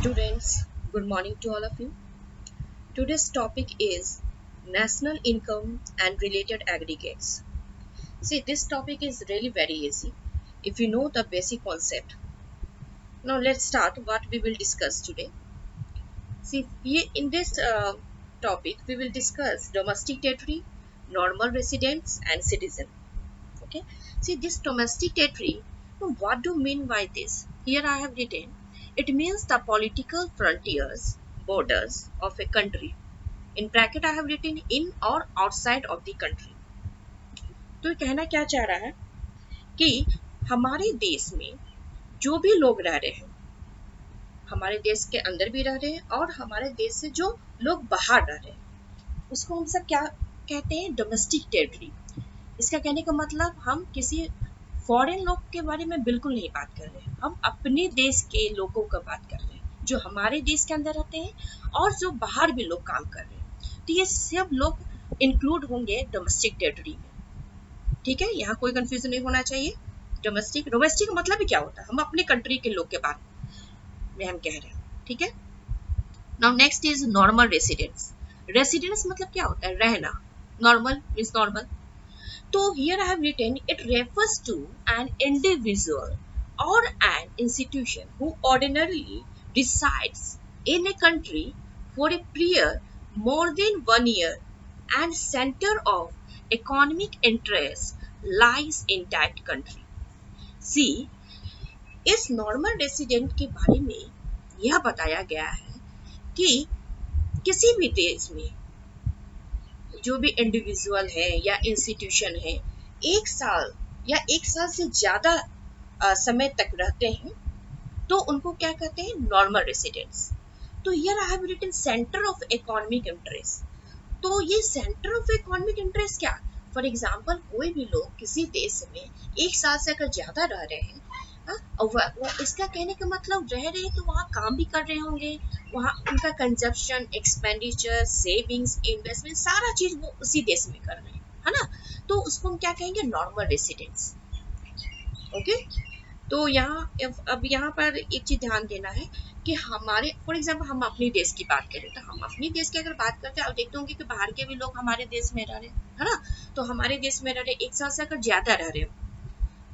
Students, good morning to all of you. Today's topic is national income and related aggregates. See, this topic is really very easy if you know the basic concept. Now, let's start what we will discuss today. See, in this topic, we will discuss domestic territory, normal residents, and citizen. Okay. See, this domestic territory, now what do you mean by this? Here I have written, it means the political frontiers, borders of a country. In bracket I have written in or outside of the country. तो ये कहना क्या चाह रहा है कि हमारे देश में जो भी लोग रह रहे हैं, हमारे देश के अंदर भी रह रहे हैं और हमारे देश से जो लोग बाहर रह रहे हैं, उसको हम सब क्या कहते हैं? Domestic territory. इसका कहने का मतलब हम किसी फॉरेन लोग के बारे में बिल्कुल नहीं बात कर रहे हैं, हम अपने देश के लोगों का बात कर रहे हैं जो हमारे देश के अंदर रहते हैं और जो बाहर भी लोग काम कर रहे हैं। तो ये सब लोग इंक्लूड होंगे डोमेस्टिक टेरिटरी में। ठीक है, यहाँ कोई कंफ्यूजन नहीं होना चाहिए। डोमेस्टिक डोमेस्टिक मतलब ही क्या होता है? हम अपने कंट्री के लोग के बारे में हम कह रहे हैं। ठीक है, now next is normal residence. Residence मतलब क्या होता है? रहना। Normal means normal. So here I have written, it refers to an individual or an institution who ordinarily resides in a country for a period more than 1 year and center of economic interest lies in that country. See, इस normal resident के बारे में यह बताया गया है कि किसी भी देश में जो भी इंडिविजुअल है या इंस्टीट्यूशन है 1 साल या 1 साल से ज़्यादा समय तक रहते हैं तो उनको क्या कहते हैं? Normal residents. तो here I have written centre of economic interest. तो ये सेंटर ऑफ इकोनॉमिक इंटरेस्ट क्या? फॉर एग्जांपल कोई भी लोग किसी देश में 1 साल से अगर ज़्यादा रह रहे हैं, और इसका कहने का मतलब रह रहे हैं तो वहाँ काम भी कर रहे होंगे, वहाँ उनका कंजप्शन, एक्सपेंडिचर, सेविंग्स, इन्वेस्टमेंट सारा चीज वो उसी देश में कर रहे हैं, है ना? तो उसको हम क्या कहेंगे? Normal residence. ओके, तो अब यहाँ पर एक चीज ध्यान देना है कि हमारे फॉर एग्जाम्पल हम अपने देश की बात करें तो हम अपने देश की अगर बात करते हैं, आप देखते होंगे कि बाहर के भी लोग हमारे देश में रह रहे हैं, है ना? तो हमारे देश में रह रहे 1 साल से अगर ज्यादा रह रहे हो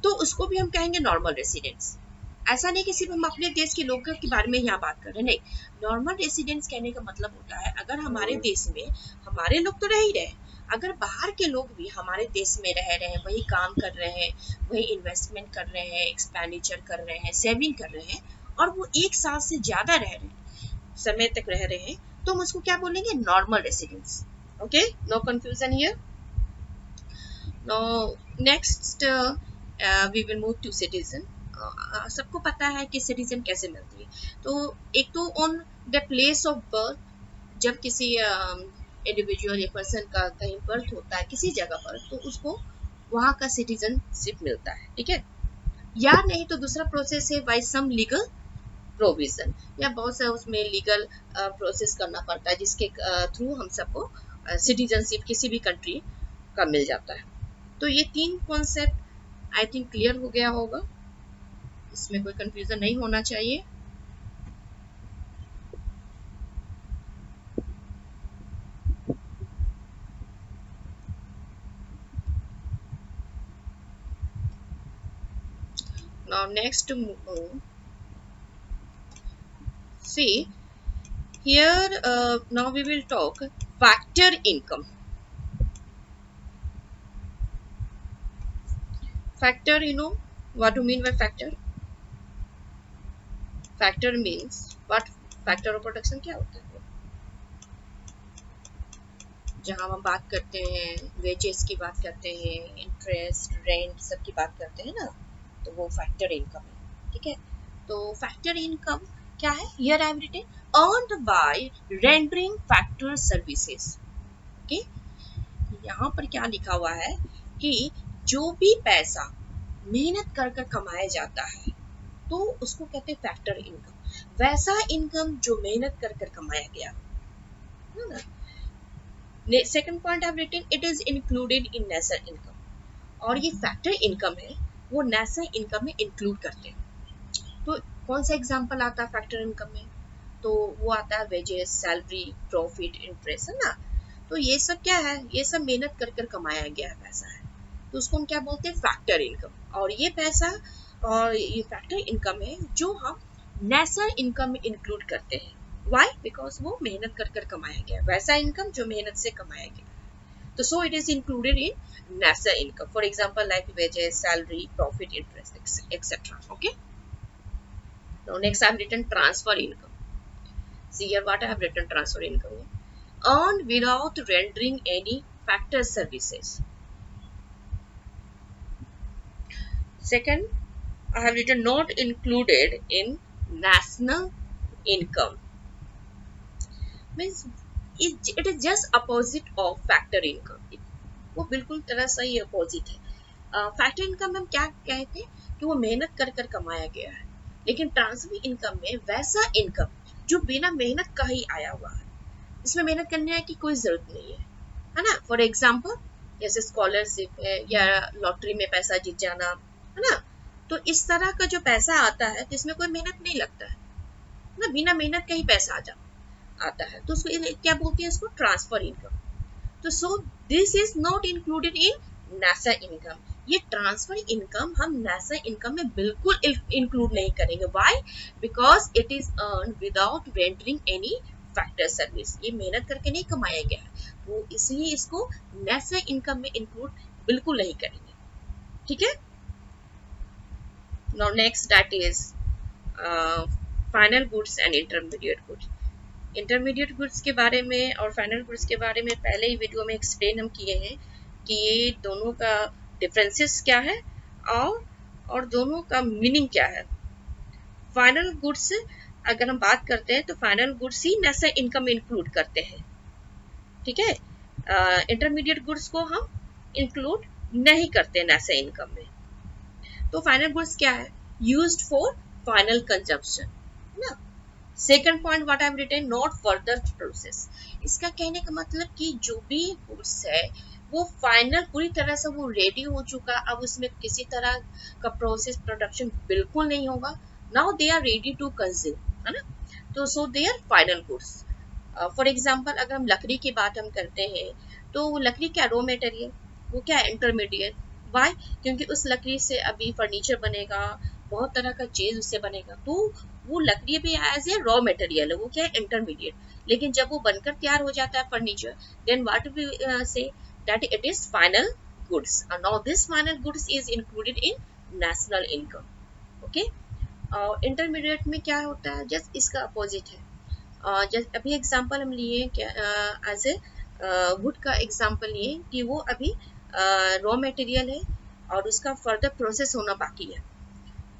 तो उसको भी हम कहेंगे नॉर्मल रेसिडेंस। ऐसा नहीं कि सिर्फ हम अपने देश के लोगों के बारे में यहाँ बात कर रहे हैं, नहीं। नॉर्मल रेसिडेंस कहने का मतलब होता है अगर हमारे देश में हमारे लोग तो रह ही रहे, अगर बाहर के लोग भी हमारे देश में रह रहे हैं, वही काम कर रहे हैं, वही इन्वेस्टमेंट कर रहे हैं, एक्सपेंडिचर कर रहे हैं, सेविंग कर रहे हैं और वो 1 साल से ज्यादा रह रहे हैं, समय तक रह रहे हैं, तो हम उसको क्या बोलेंगे? Normal residence. Okay, no confusion here. No next we will move to citizen. सबको पता है कि सिटीजन कैसे मिलती है। तो एक तो on the place of birth, जब किसी इंडिविजुअल या पर्सन का कहीं बर्थ होता है किसी जगह पर तो उसको वहाँ का सिटीजनशिप मिलता है। ठीक है, या नहीं तो दूसरा प्रोसेस है बाय सम लीगल प्रोविजन, या बहुत सा उसमें लीगल प्रोसेस करना पड़ता है जिसके थ्रू हम सबको सिटीजनशिप किसी भी कंट्री का मिल जाता है। तो ये 3 कॉन्सेप्ट आई थिंक क्लियर हो गया होगा, इसमें कोई कंफ्यूजन नहीं होना चाहिए। Now next move, see here now we will talk factor income. Factor, you know what do you mean by factor? Factor means what? Factor of production क्या होता है? जहाँ हम बात करते हैं वेजेस की बात करते हैं, इंटरेस्ट, रेंट सब की बात करते हैं ना, तो वो फैक्टर इनकम है। ठीक है, तो फैक्टर इनकम क्या है? Here I am written earned by rendering factor services. Okay, यहाँ पर क्या लिखा हुआ है कि जो भी पैसा मेहनत कर कर कमाया जाता है तो उसको कहते हैं फैक्टर इनकम। वैसा इनकम जो मेहनत कर कर कमाया गया है ना। Second point I have written it is included in national income, और ये फैक्टर इनकम है वो नेशनल इनकम में इंक्लूड करते हैं। तो कौन सा एग्जांपल आता है फैक्टर इनकम में? तो वो आता है वेजेस, सैलरी, प्रॉफिट, इंटरेस्ट, है ना। तो ये सब क्या है, ये सब मेहनत कर कर कमाया गया पैसा है, तो उसको हम क्या बोलते हैं, फैक्टर इनकम। और ये पैसा और ये फैक्टर इनकम है जो हम नेशनल इनकम में इंक्लूड करते हैं। वाई? बिकॉज वो मेहनत कर कर कमाया गया, वैसा इनकम जो मेहनत से कमाया गया। तो so it is included in national income. For example, like wages, salary, profit, interest, etc. Okay. Now next I have written transfer income. See here what I have written, transfer income. Earned without rendering any factor services. Second, I have written not included in national income. Means it is just opposite of factor income. वो बिल्कुल तरह से ही opposite है। Factor income में हम क्या कहते हैं कि वो मेहनत कर कर कमाया गया है, लेकिन ट्रांसफर इनकम में वैसा इनकम जो बिना मेहनत का ही आया हुआ है, इसमें मेहनत करने की कोई जरूरत नहीं है ना। फॉर एग्जाम्पल जैसे स्कॉलरशिप है या लॉटरी में पैसा जीत जाना, है ना। तो इस तरह का जो पैसा आता है तो इसमें कोई मेहनत नहीं लगता है ना, बिना मेहनत का ही पैसा आता है, तो उसको क्या बोलते हैं, इसको ट्रांसफर इनकम। तो so this is not included in national income. ये ट्रांसफर इनकम हम नेशनल इनकम में बिल्कुल इंक्लूड नहीं करेंगे। Why? Because it is earn without rendering any factor service. ये मेहनत करके नहीं कमाया गया है, तो इसलिए इसको नेशनल इनकम में इंक्लूड बिल्कुल नहीं करेंगे। ठीक है। Now next that is final goods and intermediate goods. Intermediate goods के बारे में और फाइनल गुड्स के बारे में पहले ही वीडियो में एक्सप्लेन हम किए हैं कि ये दोनों का डिफरेंसेस क्या है और दोनों का मीनिंग क्या है। फाइनल गुड्स अगर हम बात करते हैं तो फाइनल गुड्स ही नेशनल इनकम में इंक्लूड करते हैं। ठीक है। इंटरमीडिएट गुड्स को हम इंक्लूड नहीं करते नेशनल इनकम में। तो फाइनल गुड्स क्या है, यूज्ड फॉर फाइनल कंजम्पशन ना। Second point what I have written, not further process. इसका कहने का मतलब कि जो भी गुड्स है वो फाइनल पूरी तरह से वो रेडी हो चुका, अब उसमें किसी तरह का प्रोसेस प्रोडक्शन बिल्कुल नहीं होगा। Now they are ready to consume, है ना। तो so they are final goods. For example अगर हम लकड़ी की बात हम करते हैं तो वो लकड़ी क्या रॉ मटेरियल, वो क्या इंटरमीडिएट। वाई? क्योंकि उस लकड़ी से अभी फर्नीचर बनेगा, बहुत तरह का चीज उससे बनेगा, तो वो लकड़ी भी एज ए रॉ मटेरियल है, वो क्या है इंटरमीडिएट। लेकिन जब वो बनकर तैयार हो जाता है furniture, then what we say that it is final goods. Now this final goods is included in national income. Okay. Intermediate में क्या होता है, जस्ट इसका अपोजिट है। जस्ट अभी एग्जांपल हम लिए क्या, एज ए वुड का एग्जांपल लिए कि वो अभी रॉ मटेरियल है और उसका फर्दर प्रोसेस होना बाकी है,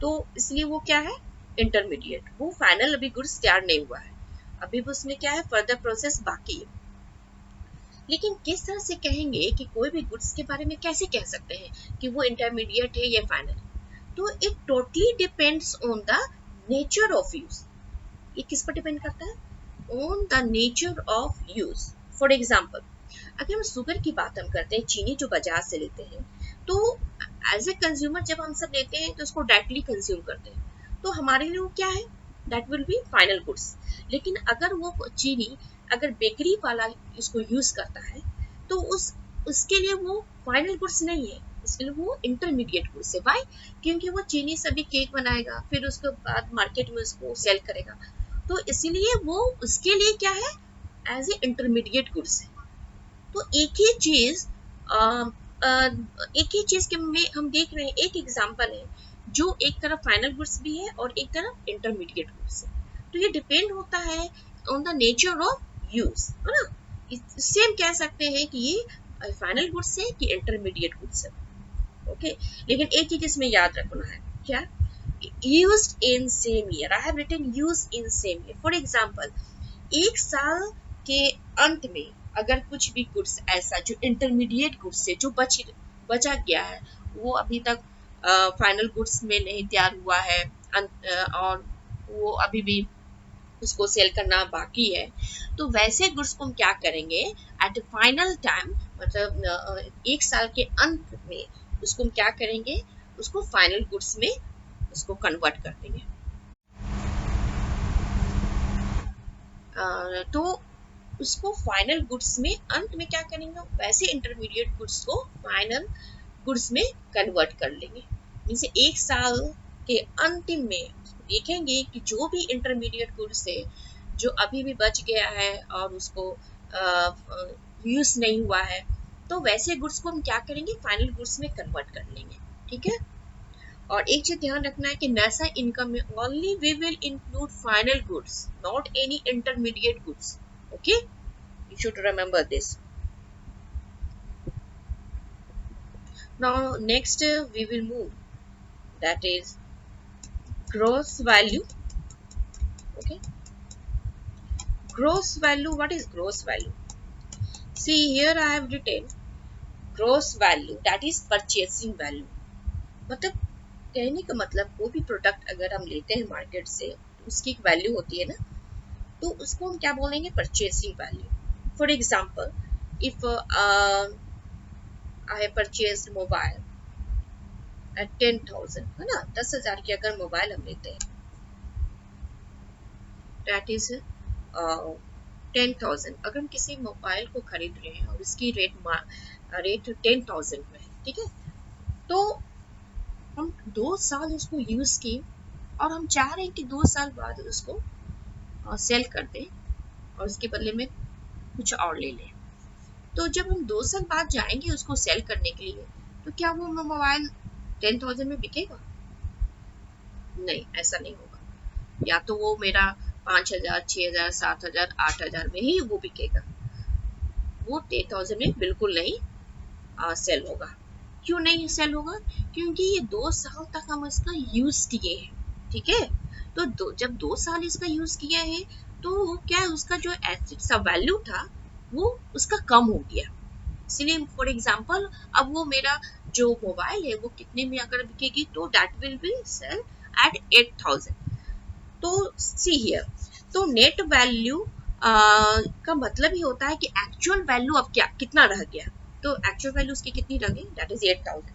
तो इसलिए वो क्या है इंटरमीडिएट। वो फाइनल अभी गुड्स तैयार नहीं हुआ है, अभी भी उसमें क्या है फर्दर प्रोसेस बाकी है। लेकिन किस तरह से कहेंगे कि कोई भी गुड्स के बारे में कैसे कह सकते हैं कि वो इंटरमीडिएट है या फाइनल। तो it totally depends on the nature of use. ये किस पर डिपेंड करता है, on the nature of use. For example अगर हम शुगर की बात हम करते हैं, चीनी जो बाजार से लेते हैं, तो एज ए कंज्यूमर जब हम सब लेते हैं तो उसको डायरेक्टली कंज्यूम करते हैं, तो हमारे लिए वो क्या है, that will B final goods. लेकिन अगर वो चीनी अगर बेकरी वाला इसको यूज करता है तो उसके लिए वो फाइनल गुड्स नहीं है, उसके लिए वो इंटरमीडिएट गुड्स है। वाई? क्योंकि वो चीनी से भी केक बनाएगा, फिर उसके बाद मार्केट में उसको सेल करेगा, तो इसीलिए वो उसके लिए क्या है, एज ए इंटरमीडिएट गुड्स है। तो एक ही चीज के में हम देख रहे हैं, एक एग्जांपल है जो एक तरफ फाइनल गुड्स भी है और एक तरफ इंटरमीडिएट गुड्स है। तो ये डिपेंड होता है on the nature of use, है ना। सेम कह सकते हैं कि ये फाइनल गुड्स है कि इंटरमीडिएट गुड्स है। ओके। लेकिन एक चीज इसमें याद रखना है, क्या, used in same year। I have written used in same year। For example, एक साल के अंत में अगर कुछ भी गुड्स ऐसा जो इंटरमीडिएट गुड्स से जो बचा गया है, वो अभी तक फाइनल गुड्स में नहीं तैयार हुआ है और वो अभी भी उसको सेल करना बाकी है, तो वैसे गुड्स को हम क्या करेंगे, एट द फाइनल टाइम, मतलब एक साल के अंत में उसको हम क्या करेंगे, उसको फाइनल गुड्स में उसको कन्वर्ट कर देंगे। तो उसको फाइनल गुड्स में अंत में क्या करेंगे, वैसे इंटरमीडिएट गुड्स को फाइनल गुड्स में कन्वर्ट कर लेंगे। जैसे 1 साल के अंतिम में देखेंगे कि जो भी इंटरमीडिएट गुड्स है जो अभी भी बच गया है और उसको यूज नहीं हुआ है, तो वैसे गुड्स को हम क्या करेंगे, फाइनल गुड्स में कन्वर्ट कर लेंगे। ठीक है। और एक चीज ध्यान रखना है कि नेशनल इनकम में only we will include final goods, not any intermediate goods. Okay, you should remember this. Now next we will move, that is gross value. Okay, gross value. What is gross value? See here I have written gross value, that is purchasing value. मतलब कहने का मतलब कोई भी product अगर हम लेते हैं मार्केट से तो उसकी एक वैल्यू होती है ना, तो उसको हम क्या बोलेंगे, purchasing value. For example, if I have purchased mobile at 10,000, है ना, 10,000 की अगर मोबाइल हम लेते हैं, that is 10,000। अगर हम किसी मोबाइल को खरीद रहे हैं और उसकी रेट 10,000 में है, ठीक है, तो हम 2 साल उसको यूज किए और हम चाह रहे हैं कि 2 साल बाद उसको सेल कर दें और उसके बदले में कुछ और ले लें। तो जब हम 2 साल बाद जाएंगे उसको सेल करने के लिए, तो क्या वो मोबाइल 10,000 में बिकेगा? नहीं, ऐसा नहीं होगा। या तो वो मेरा 5,000, 6,000, 7,000, 8,000 में ही वो बिकेगा, वो 10,000 में बिल्कुल नहीं सेल होगा। क्यों नहीं सेल होगा? क्योंकि ये 2 साल तक हम इसका यूज किए हैं। ठीक है, तो जब 2 साल इसका यूज किया है तो क्या उसका जो एसेट का वैल्यू था वो उसका कम हो गया। इसलिए फॉर एग्जांपल अब वो मेरा जो मोबाइल है वो कितने में अगर बिकेगी, तो that will be sale at 8,000। तो सी हियर, तो नेट वैल्यू का मतलब ही होता है कि एक्चुअल वैल्यू अब क्या कितना रह गया, तो एक्चुअल वैल्यू उसकी कितनी रह गई, दैट इज 8,000।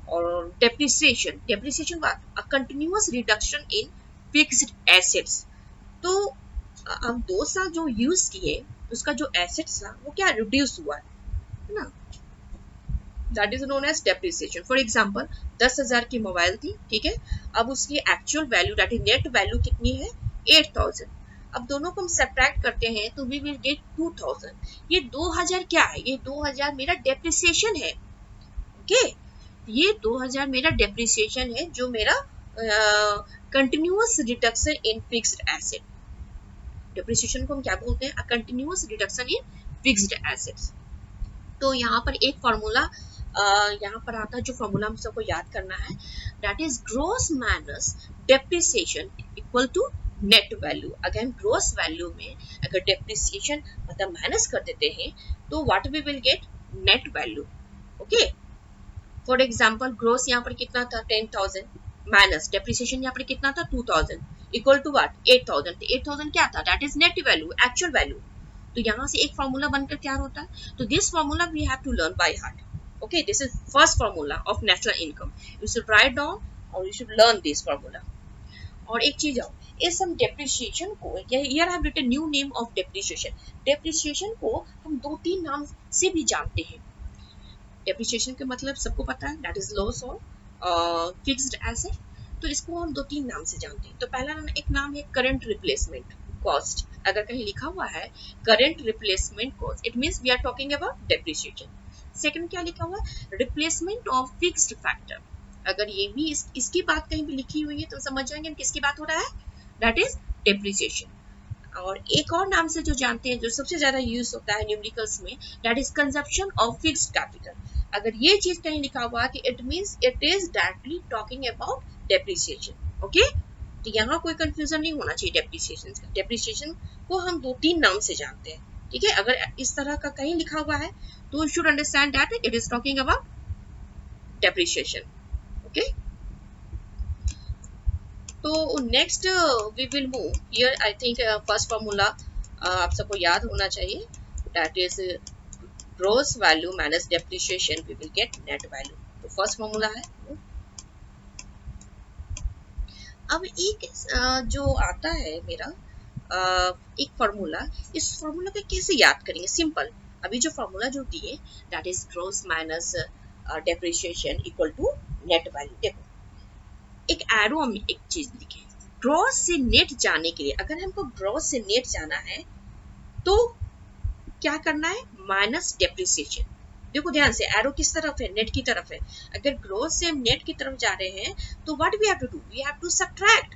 और depreciation what, a continuous reduction in fixed assets. तो हम 2 साल जो यूज किए उसका जो एसेट्स था वो क्या रिड्यूस हुआ है ना, that is known as depreciation. For example 10,000 की मोबाइल थी, ठीक है, अब उसकी actual value that is net value कितनी है, 8,000। अब दोनों को हम सब्ट्रैक्ट करते हैं तो वी विल गेट 2,000। ये 2,000 क्या है, ये 2,000 मेरा डेप्रिसिएशन है। ओके, ये 2,000 मेरा डेप्रिसिएशन है जो मेरा continuous reduction in fixed asset. Depreciation को हम क्या बोलते हैं, a continuous reduction in fixed assets. तो यहाँ पर एक फॉर्मूला यहाँ पर आता है, जो फॉर्मूला हम सबको याद करना है, that is gross minus depreciation equal to net value. अगर हम ग्रोस वैल्यू में अगर डेप्रिसिएशन मतलब माइनस कर देते हैं तो what we will get, net value. Okay, for example gross यहाँ पर कितना था, 10,000 माइनस डेप्रिसिएशन यहाँ पर कितना था, 2,000 इक्वल टू व्हाट, 8,000। तो 8,000 क्या था, that is net value, actual value. तो यहाँ से एक फॉर्मूला बनकर तैयार होता है। तो this formula we have to learn by heart. Okay, this is first formula of national income. You should write down or you should learn this formula. और एक चीज और, इस हम डेप्रिसिएशन को, here I have written new name of depreciation. Depreciation को हम 2-3 नाम से भी जानते हैं। डेप्रिसिएशन का मतलब सबको पता है, that is loss on fixed asset। तो इसको हम 2-3 नाम से जानते हैं। तो पहला एक नाम है करंट रिप्लेसमेंट कॉस्ट। अगर कहीं लिखा हुआ है current replacement cost, it means we are talking about depreciation. Second क्या लिखा हुआ है, रिप्लेसमेंट ऑफ फिक्स्ड फैक्टर। अगर ये भी इसकी बात कहीं भी लिखी हुई है तो समझ जाएंगे किसकी बात हो रहा है, दैट इज डेप्रिसिएशन। और एक और नाम से जो जानते हैं, जो सबसे ज्यादा यूज होता है न्यूमेरिकल्स में, that is consumption of fixed capital. अगर ये चीज कहीं लिखा हुआ है कि it means it is directly talking about depreciation. Okay, तो यहाँ कोई कंफ्यूजन नहीं होना चाहिए डेप्रिसिएशन का। डेप्रिसिएशन को हम 2-3 नाम से जानते हैं। ठीक है, अगर इस तरह का कहीं लिखा हुआ है तो you should understand that it is talking about depreciation. Okay, तो next we will move here. I think first formula आप सबको याद होना चाहिए, that is gross value minus depreciation, we will get net value. तो first formula है। अब एक जो आता है मेरा एक फॉर्मूला, इस फॉर्मूला को कैसे याद करेंगे? सिंपल, अभी जो फॉर्मूला जो दिए that is gross minus depreciation equal to net value. देखो एक एरो हम एक चीज लिखे, ग्रॉस से नेट जाने के लिए, अगर हमको ग्रॉस से नेट जाना है तो क्या करना है? Minus depreciation. देखो ध्यान से, एरो किस तरफ है? नेट की तरफ है। अगर ग्रॉस से हम नेट की तरफ जा रहे हैं तो what we have to do? We have to subtract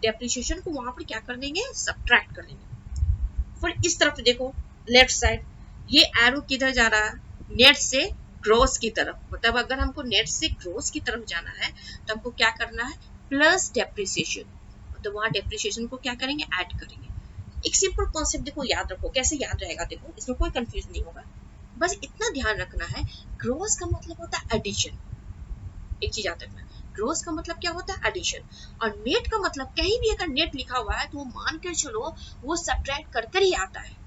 depreciation को, वहां पर क्या कर देंगे? सब्ट्रैक्ट कर देंगे। फिर इस तरफ देखो लेफ्ट साइड, ये एरो किधर जा रहा है? नेट से ग्रॉस की तरफ। मतलब अगर हमको नेट से ग्रॉस की तरफ जाना है तो हमको क्या करना है? Plus depreciation. तो वहां डेप्रिसिएशन को क्या करेंगे? ऐड करेंगे। एक सिंपल कॉन्सेप्ट देखो, याद रखो। कैसे याद रहेगा? देखो इसमें कोई कंफ्यूजन नहीं होगा, बस इतना ध्यान रखना है, ग्रॉस का मतलब होता है एडिशन। एक चीज याद रखना, ग्रॉस का मतलब क्या होता है? एडिशन। और नेट का मतलब, कहीं भी अगर नेट लिखा हुआ है तो वो मान कर चलो वो सब्ट्रैक्ट कर कर ही आता है।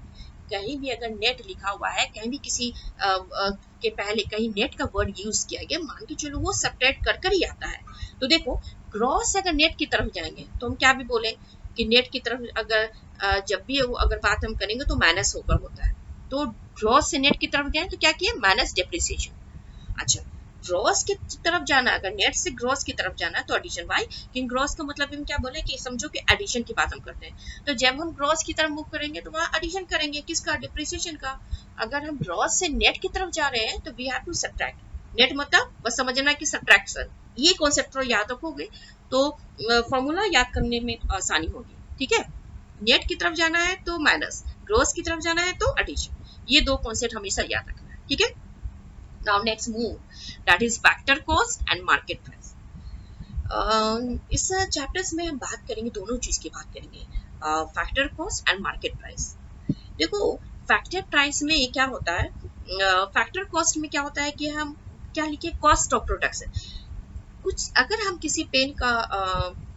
कहीं भी अगर नेट लिखा हुआ है, कहीं भी किसी के पहले कहीं नेट का वर्ड यूज किया गया, मान के चलो वो सब्ट्रैक्ट कर कर ही आता है। तो देखो ग्रॉस से अगर नेट की तरफ जाएंगे तो हम क्या भी बोले कि नेट की तरफ अगर जब भी अगर बात हम करेंगे तो माइनस होकर होता है। तो ग्रॉस से नेट की तरफ गए तो क्या किया? Minus depreciation. अच्छा, ग्रॉस की तरफ जाना, अगर नेट से ग्रॉस की तरफ जाना है तो एडिशन। भाई कि ग्रॉस का मतलब हम क्या बोले कि समझो कि एडिशन की बात हम करते हैं, तो जब हम ग्रॉस की तरफ मूव करेंगे तो वहां एडिशन करेंगे। किसका? डिप्रिसिएशन का। अगर हम ग्रॉस से नेट की तरफ जा रहे हैं तो we have to subtract. Net मतलब बस समझना कि सब्ट्रैक्शन। ये कॉन्सेप्ट याद रखोगे तो फॉर्मूला याद करने में आसानी होगी। ठीक है, नेट की तरफ जाना है तो माइनस, ग्रॉस की तरफ जाना है तो एडिशन। ये दो कॉन्सेप्ट हमेशा याद रखना है। ठीक है, now next move that is factor cost and market price. इस चैप्टर्स में हम बात करेंगे, दोनों चीज की बात करेंगे, factor cost and market price. देखो फैक्टर प्राइस में क्या होता है, फैक्टर कॉस्ट में क्या होता है कि हम क्या लिखे? Cost of production. कुछ अगर हम किसी पेन का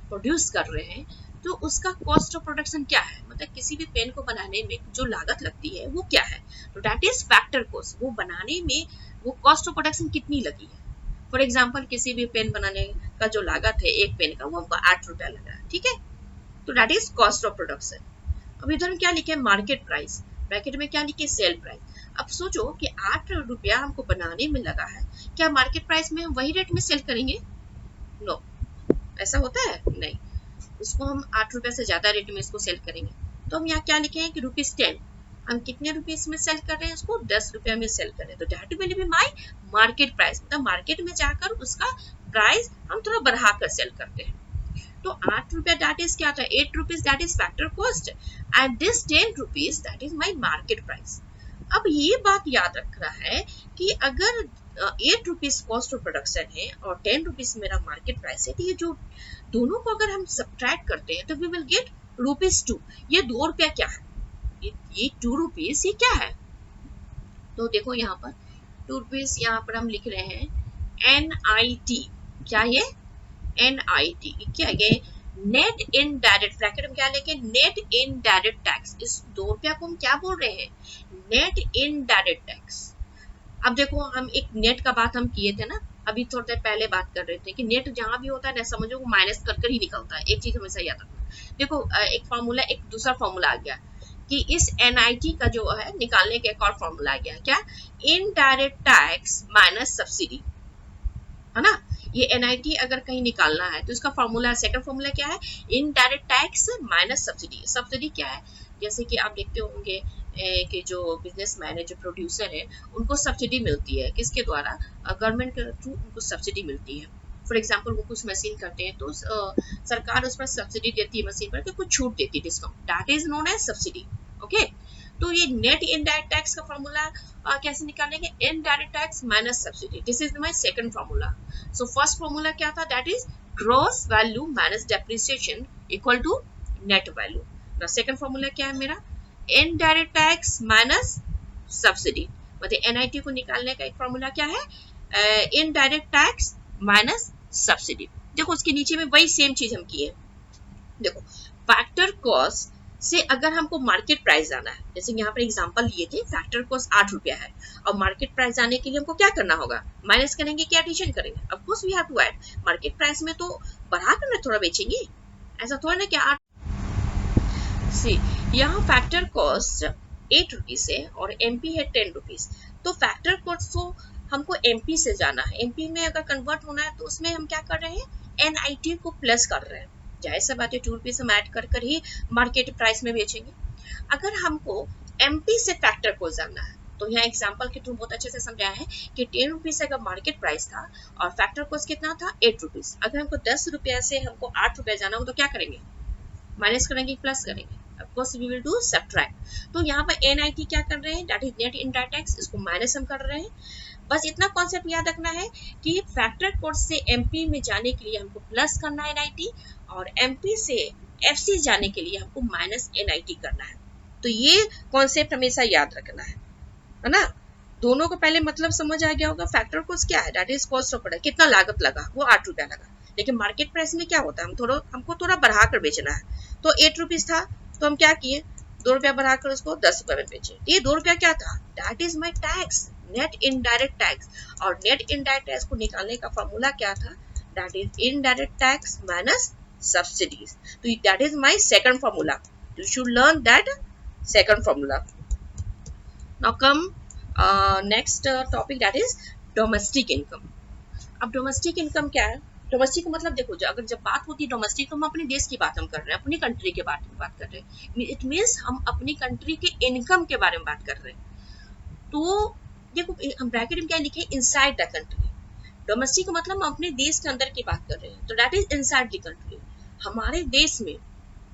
प्रोड्यूस कर रहे हैं तो उसका कॉस्ट ऑफ प्रोडक्शन क्या है? मतलब किसी भी पेन को बनाने में जो लागत लगती है वो क्या है? तो दैट इज फैक्टर कॉस्ट। वो बनाने में वो कॉस्ट ऑफ प्रोडक्शन कितनी लगी है। फॉर एग्जाम्पल किसी भी पेन बनाने का जो लागत है एक पेन का, वो हमको 8 रुपया लगा है। ठीक है, तो that is cost of production. अब इधर क्या लिखे? Market price. ब्रैकेट में क्या लिखे? Sale price. अब सोचो कि 8 रुपया हमको बनाने में लगा है, क्या मार्केट प्राइस में हम वही रेट में सेल करेंगे? नो, ऐसा होता है? नहीं, उसको हम 8 रुपया से ज्यादा रेट में इसको सेल करेंगे। तो हम यहाँ क्या लिखे हैं कि ₹10। हम कितने रुपीस में सेल कर रहे हैं? उसको 10 रुपया में सेल कर रहे हैं। तो that will be my market price. मतलब मार्केट में जाकर उसका प्राइस हम थोड़ा बढ़ा कर सेल करते हैं। तो 8 रुपया दैट इज क्या था? 8 rupees that is factor cost and this 10 rupees that is my market price. अब ये बात याद रखना है कि अगर 8 रुपीज कॉस्ट ऑफ प्रोडक्शन है और 10 रुपीज मेरा मार्केट प्राइस है, तो ये जो दोनों को अगर हम सब्ट्रैक्ट करते हैं तो वी विल गेट ₹2। ये 2 रुपया क्या है? ये 2 रुपीज ये क्या है? तो देखो यहाँ पर 2 रुपीज यहाँ पर हम लिख रहे हैं NIT। क्या ये? NIT क्या है? Net indirect. ब्रैकेट में क्या लेके? Net indirect tax. इस 2 रुपया को हम क्या बोल रहे हैं? Net indirect tax. अब देखो हम एक नेट का बात हम किए थे ना, अभी थोड़ी देर पहले बात कर रहे थे कि नेट जहां भी होता है ना, समझो वो माइनस कर कर ही निकलता है। एक चीज हमेशा याद रखना। देखो एक फार्मूला, एक दूसरा फार्मूला आ गया कि इस NIT का जो है निकालने का एक और फार्मूला आ गया, क्या? इनडायरेक्ट टैक्स माइनस सब्सिडी, है ना। ये NIT अगर कहीं निकालना है तो इसका फार्मूला, सेकंड फार्मूला क्या है? Indirect tax minus subsidy. Subsidy क्या है? जैसे कि आप देखते होंगे कि जो बिजनेसमैन है, जो प्रोड्यूसर है, उनको सब्सिडी मिलती है। किसके द्वारा? गवर्नमेंट के थ्रू उनको सब्सिडी मिलती है। फॉर एग्जाम्पल वो कुछ मशीन करते हैं तो सरकार उस पर सब्सिडी देती है, मशीन पर कुछ छूट देती है, discount. That is known as subsidy. Okay, तो ये नेट इनडायरेक्ट टैक्स का फॉर्मूला कैसे निकालेंगे? Indirect tax minus subsidy. This is my second formula. So first formula क्या था? That is gross value minus depreciation equal to net value. ना second formula क्या है मेरा? Indirect tax minus subsidy. मतलब NIT को निकालने का एक फॉर्मूला क्या है? Indirect tax minus subsidy. देखो उसके नीचे में वही सेम चीज हम किए। देखो फैक्टर कॉस्ट से अगर हमको मार्केट प्राइस जाना है, जैसे यहाँ पर एग्जांपल लिए थे, फैक्टर कॉस्ट 8 रुपया है और मार्केट प्राइस जाने के लिए हमको क्या करना होगा? माइनस करेंगे कि एडिशन करेंगे? Of course we have to add. Market price में तो बढ़ा कर ना थोड़ा बेचेंगे, ऐसा थोड़ा ना कि 8 सी यहाँ फैक्टर कॉस्ट 8 रुपीज है और एमपी है 10 रुपीज। तो फैक्टर कॉस्ट तो हमको एमपी से जाना है, एमपी में अगर कन्वर्ट होना है तो उसमें हम क्या कर रहे हैं, एनआईटी को प्लस कर रहे हैं। जाहिर सा बात है 2 रुपीज हम ऐड कर कर ही मार्केट प्राइस में बेचेंगे। अगर हमको एमपी से फैक्टर को जाना है तो यहाँ एग्जांपल के थ्रू बहुत अच्छे से समझाया है कि 10 रुपीज से अगर मार्केट प्राइस था और फैक्टर कॉस्ट कितना था 8 रुपीज, अगर हमको 10 रुपया से हमको 8 रुपया जाना हो तो क्या करेंगे, माइनस करेंगे प्लस करेंगे, of course we will do subtract. तो यहाँ पर एनआईटी क्या कर रहे हैं, that is net indirect tax, इसको माइनस हम कर रहे हैं। बस इतना कॉन्सेप्ट याद रखना है कि फैक्टर कॉस्ट से एमपी में जाने के लिए हमको प्लस करना है एनआईटी और एमपी से एफसी जाने के लिए हमको माइनस एनआईटी करना है। तो ये कॉन्सेप्ट हमेशा याद रखना है ना। दोनों को पहले मतलब समझ आ गया होगा। फैक्टर कॉस्ट क्या है, that is cost of product, कितना लागत लगा, वो 8 रुपया लगा। लेकिन मार्केट प्राइस में क्या होता है, हमको थोड़ा बढ़ाकर बेचना है। तो 8 रुपीज था तो हम क्या किए, 2 रुपया बढ़ाकर उसको 10 रुपये में बेचे। ये 2 रुपया क्या था, that is my tax, net indirect tax. और नेट इनडायरेक्ट टैक्स को निकालने का फॉर्मूला क्या था, that is indirect tax minus subsidies. तो that is my second formula, you should learn that second formula. Now come next topic, that is domestic income. अब domestic income क्या है, domestic का मतलब देखो, अगर जब बात होती है डोमेस्टिक तो हम अपने देश की बात हम कर रहे हैं, अपनी कंट्री के बारे में बात कर रहे हैं। इट मीन्स हम अपनी कंट्री के इनकम के बारे में बात कर रहे हैं। तो देखो हम ब्रैकेट में क्या लिखे, इनसाइड द कंट्री। डोमेस्टिक का मतलब हम अपने देश के अंदर की बात कर रहे हैं, तो that is inside the country. हमारे देश में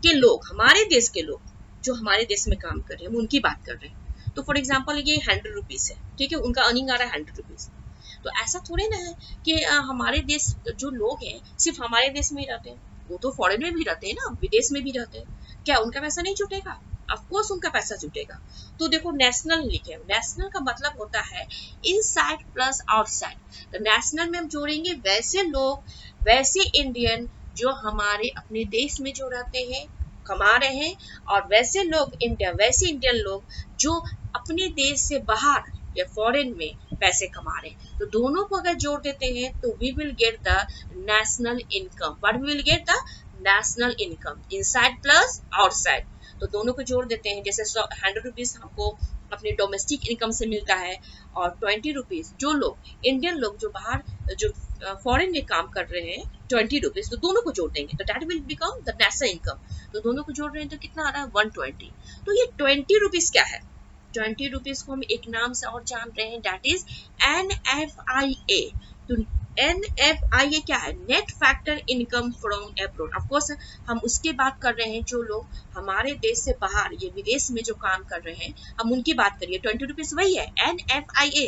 के लोग, हमारे देश के लोग जो हमारे देश में काम कर रहे हैं, हम उनकी बात कर रहे हैं। तो फॉर एग्जाम्पल ये 100 रुपीज है, ठीक है, उनका अर्निंग आ रहा है 100 रुपीज। तो ऐसा थोड़े ना है कि हमारे देश जो लोग हैं सिर्फ हमारे देश में ही रहते हैं, वो तो फॉरेन में भी रहते हैं ना, विदेश में भी रहते हैं। क्या उनका पैसा नहीं जुटेगा, ऑफकोर्स उनका पैसा जुटेगा। तो देखो नेशनल लिखे, नेशनल का मतलब होता है इनसाइड प्लस आउटसाइड। तो नेशनल में हम जोड़ेंगे वैसे लोग, वैसे इंडियन जो हमारे अपने देश में जो रहते हैं, कमा रहे हैं, और वैसे लोग इंडिया, वैसे इंडियन लोग जो अपने देश से बाहर या फॉरेन में पैसे कमा रहे हैं। तो दोनों को अगर जोड़ देते हैं तो we will get the national income. What we will get, the national income, inside plus outside. तो दोनों को जोड़ देते हैं, जैसे 100 रुपीज हमको अपने डोमेस्टिक इनकम से मिलता है और 20 रुपीज जो लोग इंडियन लोग जो बाहर जो फॉरेन में काम कर रहे हैं 20 रुपीज, तो दोनों को जोड़ देंगे तो that will become the national income. तो दोनों को जोड़ रहे हैं तो कितना आ रहा है 120। तो ये 20 रुपीज क्या है, 20 रुपीज को हम एक नाम से और जान रहे हैं, दैट इज NFIA। तो NFIA क्या है, net factor income from abroad. Of course हम उसकी बात कर रहे हैं जो लोग हमारे देश से बाहर ये विदेश में जो काम कर रहे हैं, हम उनकी बात करिए। 20 रुपीज वही है NFIA,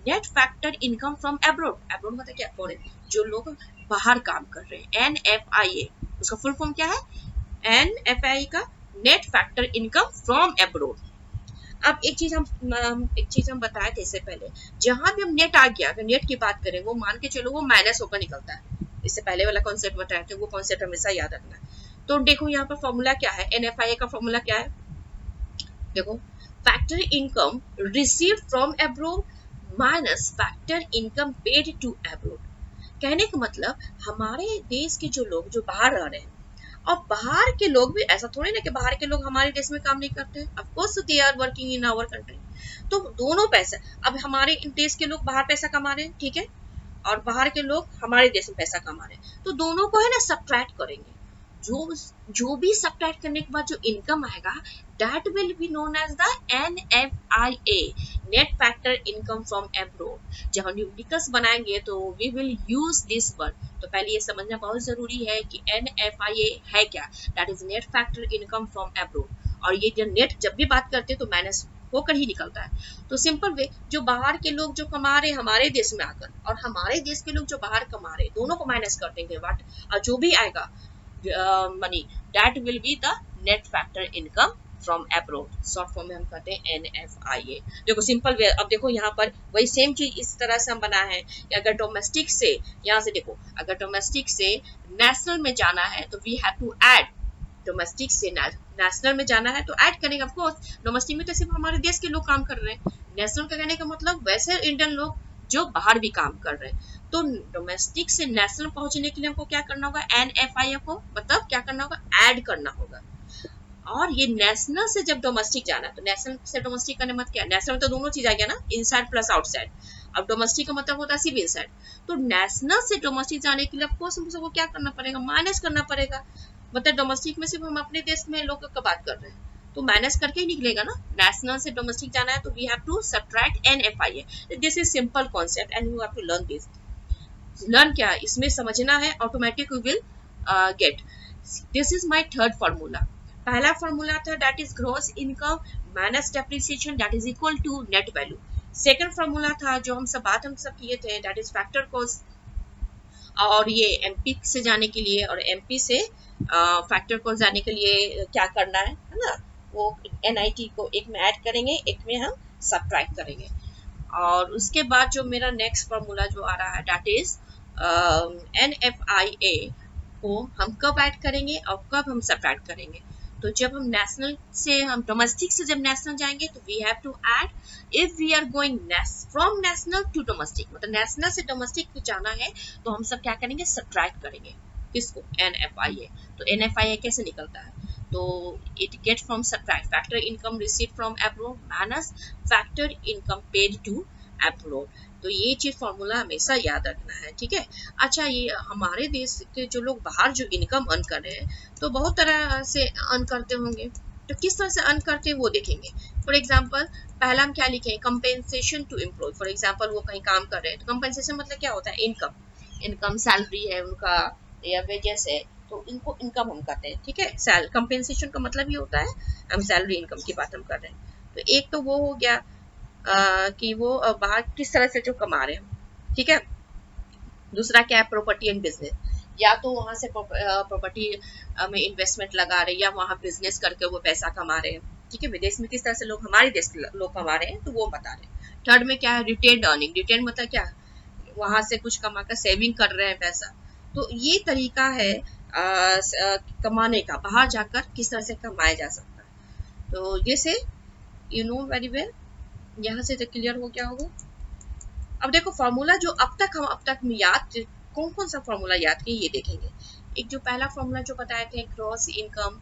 net factor income from abroad. Abroad मतलब क्या, फॉरेन, जो लोग बाहर काम कर रहे हैं। NFIA उसका फुल फॉर्म क्या है, NFIA का net factor income from abroad. अब एक चीज हम बताए थे इससे पहले, जहां भी हम नेट आ गया, अगर नेट की बात करें, वो मान के चलो वो माइनस होकर निकलता है। इससे पहले वाला कॉन्सेप्ट बताया थे, वो कॉन्सेप्ट हमेशा याद रखना है। तो देखो यहाँ पर फॉर्मूला क्या है, NFIA का फॉर्मूला क्या है, देखो factor income received from abroad minus factor income paid to abroad. कहने का मतलब हमारे देश के जो लोग जो बाहर रह रहे हैं, और बाहर के लोग भी, ऐसा थोड़ी ना कि बाहर के लोग हमारे देश में काम नहीं करते हैं, of course they are working in our country. तो दोनों पैसा, अब हमारे देश के लोग बाहर पैसा कमा रहे हैं, ठीक है, और बाहर के लोग हमारे देश में पैसा कमा रहे हैं, तो दोनों को है ना सब्ट्रैक्ट करेंगे। जो भी सब्ट्रैक्ट करने के बाद जो इनकम आएगा, that will be known as the NFIA, net factor income from abroad. जब हम न्यूमेरिकल्स बनाएंगे तो we will use this word. तो पहले ये समझना बहुत जरूरी है कि NFIA है क्या, that is net factor income from abroad. और ये जो नेट जब भी बात करते हैं तो माइनस होकर ही निकलता है। तो सिंपल वे, जो बाहर के लोग जो कमा रहे हमारे देश में आकर, और हमारे देश के लोग जो बाहर कमा रहे, दोनों को माइनस कर देंगे, वाट, और जो भी आएगा money, that will be the net factor income from abroad। Short form में हम कहते हैं NFIA। देखो सिंपल वे, अब देखो यहाँ पर वही सेम चीज इस तरह से हम बना है कि अगर डोमेस्टिक से, यहाँ से देखो, अगर डोमेस्टिक से नेशनल में जाना है तो we have to add, domestic से नेशनल में जाना है तो ऐड करेंगे। ऑफ कोर्स डोमेस्टिक में तो सिर्फ हमारे देश के लोग काम कर रहे हैं, नेशनल का कहने का मतलब वैसे इंडियन लोग जो बाहर भी काम कर रहे हैं। तो डोमेस्टिक से नेशनल पहुंचने के लिए हमको क्या करना होगा, NFIA को मतलब क्या करना होगा, ऐड करना होगा। और ये नेशनल से जब डोमेस्टिक जाना, तो नेशनल से डोमेस्टिक करने मत क्या, नेशनल में तो दोनों चीज आ गया ना, इनसाइड प्लस आउटसाइड। अब डोमेस्टिक का मतलब होता है सिर्फ इनसाइड। तो नेशनल से डोमेस्टिक जाने के लिए ऑफकोर्स हमको क्या करना पड़ेगा, माइनस करना पड़ेगा। मतलब डोमेस्टिक में सिर्फ हम अपने देश में लोगों का बात कर रहे हैं, तो माइनस करके ही निकलेगा ना। नेशनल से डोमेस्टिक जाना है तो we have to subtract NFIA। This is simple concept and you have to learn this. Learn क्या है इसमें समझना है, automatic you will get. This is my third formula. पहला फार्मूला था that is gross income minus depreciation that is equal to net value. Second formula था जो हम सब किए थे, दैट इज फैक्टर कॉस्ट। और ये एमपी से जाने के लिए और एमपी से फैक्टर कॉस्ट जाने के लिए क्या करना है ना, वो NIT को एक में ऐड करेंगे, एक में हम सब्ट्रैक्ट करेंगे। और उसके बाद जो मेरा नेक्स्ट फार्मूला जो आ रहा है दैट इज NFIA को हम कब ऐड करेंगे और कब हम सब्ट्रैक्ट करेंगे। तो जब हम नेशनल से, हम डोमेस्टिक से जब नेशनल जाएंगे तो we have to add, if we are going from national to domestic, मतलब नेशनल से डोमेस्टिक को जाना है तो हम सब क्या करेंगे, सब्ट्रैक्ट करेंगे किसको, NFIA। तो NFIA कैसे निकलता है, तो it get from subtract factor income receive from abroad minus factor income paid to abroad. तो ये चीज फॉर्मूला हमेशा याद रखना है, ठीक है। अच्छा, ये हमारे देश के जो लोग बाहर जो इनकम अर्न कर रहे हैं तो बहुत तरह से अर्न करते होंगे, तो किस तरह से अर्न करते हैं वो देखेंगे। फॉर एग्जाम्पल पहला हम क्या लिखें, compensation to employ. For example वो कहीं काम कर रहे हैं तो कंपेंसेशन मतलब क्या होता है, इनकम, इनकम सैलरी है उनका या वेजेस है, तो इनको इनकम हम कहते हैं, ठीक है। सैल कंपेंसेशन का मतलब ये होता है हम सैलरी इनकम की बात हम कर रहे हैं। तो एक तो वो हो गया कि वो बाहर किस तरह से जो कमा रहे हैं, ठीक है। दूसरा क्या है, प्रॉपर्टी एंड बिजनेस, या तो वहां से प्रॉपर्टी में इन्वेस्टमेंट लगा रहे हैं या वहां बिजनेस करके वो पैसा कमा रहे हैं, ठीक है। विदेश में किस तरह से लोग, हमारे देश के लोग कमा रहे हैं तो वो बता रहे हैं। थर्ड में क्या है, रिटेन अर्निंग। रिटेन मतलब क्या, वहां से कुछ कमा कर सेविंग कर रहे हैं पैसा। तो ये तरीका है कमाने का, बाहर जाकर किस तरह से कमाया जा सकता है। तो जैसे यू नो वेरी वेल, यहाँ से तो क्लियर हो गया होगा। अब देखो फार्मूला जो अब तक याद, कौन कौन सा फार्मूला याद किए ये देखेंगे। एक जो पहला फार्मूला जो बताए थे, gross income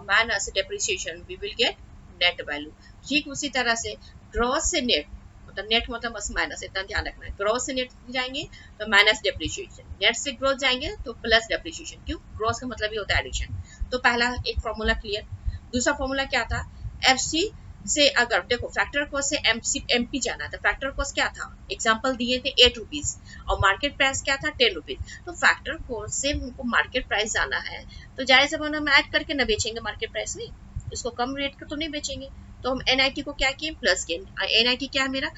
minus depreciation, we will get net value. ठीक उसी तरह से ग्रॉस से नेट, मतलब नेट मतलब बस माइनस, इतना ध्यान रखना है। ग्रॉस से नेट जाएंगे तो माइनस डेप्रिसिएशन, नेट से ग्रॉस जाएंगे तो प्लस डेप्रिसिएशन। क्यों, ग्रॉस का मतलब ये होता है एडिशन। तो पहला एक फार्मूला क्लियर। दूसरा फार्मूला क्या था, FC से अगर देखो फैक्टर कॉस्ट से MP जाना था, फैक्टर कॉस्ट क्या था, एग्जांपल दिए थे 8 रुपीज और मार्केट प्राइस क्या था 10 रुपीज। तो फैक्टर कॉस्ट से उनको मार्केट प्राइस जाना है तो जाहिर सी बात हम ऐड करके ना बेचेंगे मार्केट प्राइस में, इसको कम रेट का तो नहीं बेचेंगे। तो हम NIT को क्या किए, प्लस किए। NIT क्या है मेरा,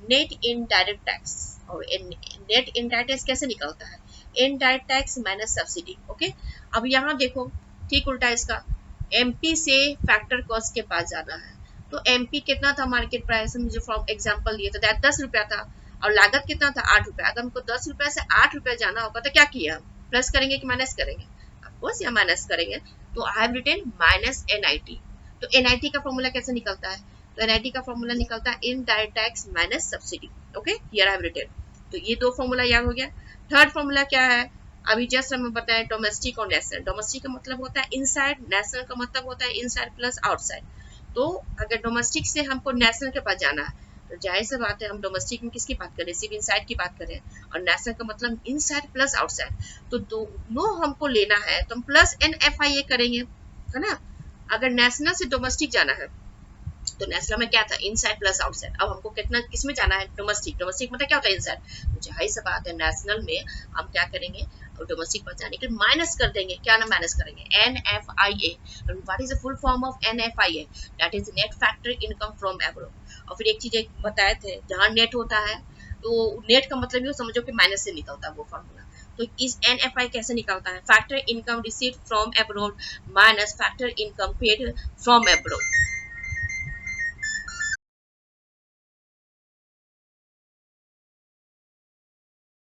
नेट इनडायरेक्ट टैक्स। और नेट इनडायरेक्ट टैक्स कैसे निकलता है, indirect tax minus subsidy. Okay, अब यहाँ देखो ठीक उल्टा इसका, MP से फैक्टर कॉस्ट के पास जाना है तो MP कितना था मार्केट प्राइस, मुझे फॉर एग्जांपल दिए तो 10 रुपया था और लागत कितना था 8 रुपया। अगर हमको 10 रुपया से 8 रुपया जाना होगा तो क्या किया, हम प्लस करेंगे कि माइनस करेंगे, ऑफकोर्स या माइनस करेंगे। तो I have written minus NIT। तो NIT का फॉर्मूला कैसे निकलता है, तो NIT का फॉर्मूला निकलता है indirect tax minus subsidy. Okay, here I have written. तो ये दो फॉर्मूला याद हो गया। थर्ड फॉर्मूला क्या है, अभी जस्ट हमें बताया डोमेस्टिक और नेशनल। डोमेस्टिक का मतलब होता है इनसाइड, नेशनल का मतलब होता है इनसाइड प्लस आउटसाइड। तो अगर डोमेस्टिक से हमको नेशनल के पास जाना है तो जाहिर सी बात है हम डोमेस्टिक में किसकी बात करें, सिर्फ इनसाइड की बात करें, और नेशनल का मतलब इनसाइड प्लस आउटसाइड। तो दोनों हमको लेना है तो हम प्लस NFIA करेंगे, है ना। अगर नेशनल से डोमेस्टिक जाना है तो नेशनल में क्या था, इनसाइड प्लस आउटसाइड। अब हमको कितना किस में जाना है, डोमेस्टिक। डोमेस्टिक मतलब क्या होता है, इनसाइड। तो जाहिर सी बात है नेशनल में हम क्या करेंगे, डोमेस्टिक पर जाने के माइनस कर देंगे, क्या ना माइनस करेंगे, NFIA। What is the full form of NFIA, that is net factor income from abroad. और फिर एक चीज बताए थे, जहां नेट होता है तो नेट का मतलब ये समझो कि माइनस से निकलता है वो फॉर्मूला। तो इस NFI कैसे निकलता है, factor income received from abroad minus factor income paid from abroad.